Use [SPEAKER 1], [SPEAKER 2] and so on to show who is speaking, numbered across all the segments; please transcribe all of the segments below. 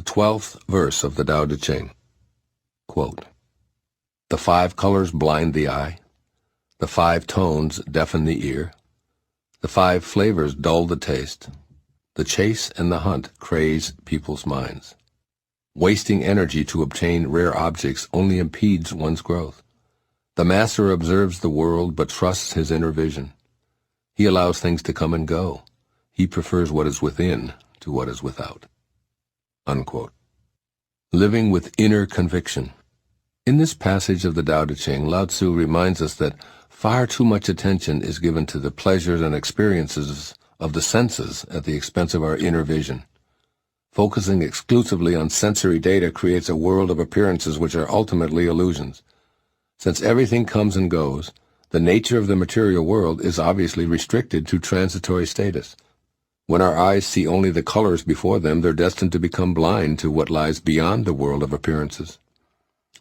[SPEAKER 1] The 12th verse of the Tao Te Ching. Quote, "The 5 colors blind the eye, the 5 tones deafen the ear, the 5 flavors dull the taste, the chase and the hunt craze people's minds. Wasting energy to obtain rare objects only impedes one's growth. The master observes the world but trusts his inner vision. He allows things to come and go. He prefers what is within to what is without." Unquote. Living with inner conviction. In this passage of the Tao Te Ching, Lao Tzu reminds us that far too much attention is given to the pleasures and experiences of the senses at the expense of our inner vision. Focusing exclusively on sensory data creates a world of appearances which are ultimately illusions. Since everything comes and goes, the nature of the material world is obviously restricted to transitory status. When our eyes see only the colors before them, they're destined to become blind to what lies beyond the world of appearances.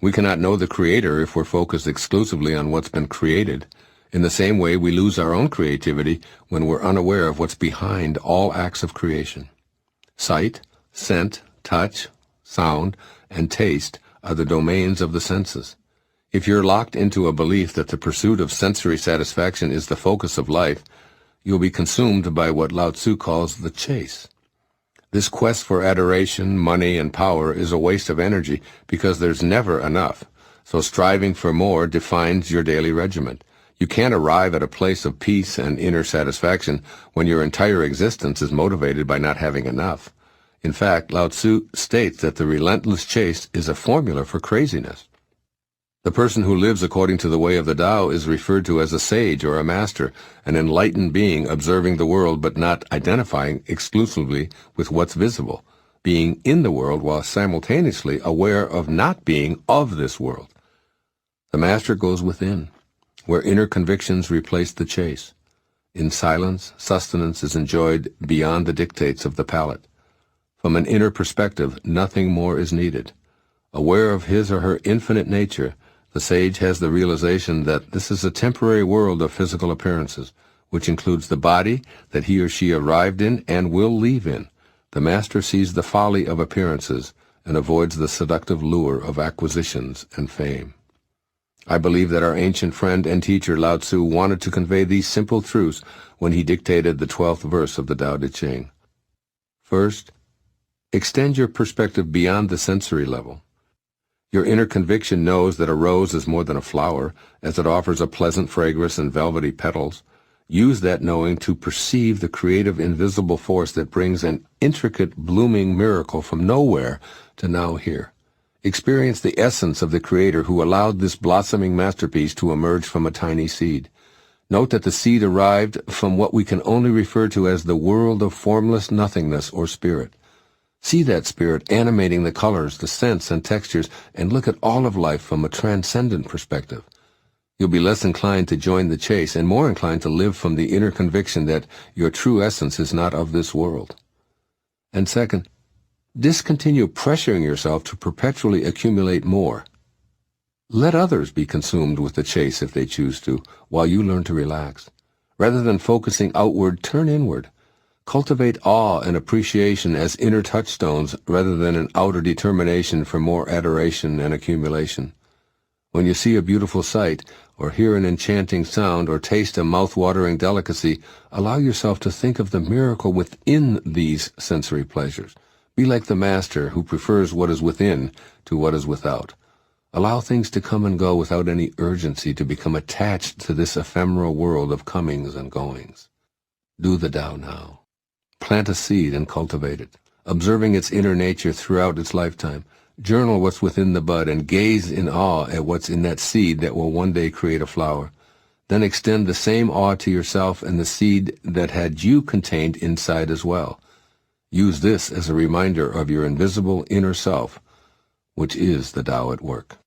[SPEAKER 1] We cannot know the Creator if we're focused exclusively on what's been created. In the same way, we lose our own creativity when we're unaware of what's behind all acts of creation. Sight, scent, touch, sound, and taste are the domains of the senses. If you're locked into a belief that the pursuit of sensory satisfaction is the focus of life, you'll be consumed by what Lao Tzu calls the chase. This quest for adoration, money, and power is a waste of energy because there's never enough, so striving for more defines your daily regiment. You can't arrive at a place of peace and inner satisfaction when your entire existence is motivated by not having enough. In fact, Lao Tzu states that the relentless chase is a formula for craziness. The person who lives according to the way of the Tao is referred to as a sage or a master, an enlightened being observing the world but not identifying exclusively with what's visible, being in the world while simultaneously aware of not being of this world. The master goes within, where inner convictions replace the chase. In silence, sustenance is enjoyed beyond the dictates of the palate. From an inner perspective, nothing more is needed. Aware of his or her infinite nature, the sage has the realization that this is a temporary world of physical appearances, which includes the body that he or she arrived in and will leave in. The master sees the folly of appearances and avoids the seductive lure of acquisitions and fame. I believe that our ancient friend and teacher Lao Tzu wanted to convey these simple truths when he dictated the 12th verse of the Tao Te Ching. First, extend your perspective beyond the sensory level. Your inner conviction knows that a rose is more than a flower, as it offers a pleasant fragrance and velvety petals. Use that knowing to perceive the creative invisible force that brings an intricate blooming miracle from nowhere to now here. Experience the essence of the Creator who allowed this blossoming masterpiece to emerge from a tiny seed. Note that the seed arrived from what we can only refer to as the world of formless nothingness or spirit. See that spirit animating the colors, the scents, and textures, and look at all of life from a transcendent perspective. You'll be less inclined to join the chase and more inclined to live from the inner conviction that your true essence is not of this world. And second, discontinue pressuring yourself to perpetually accumulate more. Let others be consumed with the chase if they choose to, while you learn to relax. Rather than focusing outward, turn inward. Cultivate awe and appreciation as inner touchstones rather than an outer determination for more adoration and accumulation. When you see a beautiful sight, or hear an enchanting sound, or taste a mouth-watering delicacy, allow yourself to think of the miracle within these sensory pleasures. Be like the master who prefers what is within to what is without. Allow things to come and go without any urgency to become attached to this ephemeral world of comings and goings. Do the Tao now. Plant a seed and cultivate it, observing its inner nature throughout its lifetime. Journal what's within the bud and gaze in awe at what's in that seed that will one day create a flower. Then extend the same awe to yourself and the seed that had you contained inside as well. Use this as a reminder of your invisible inner self, which is the Tao at work.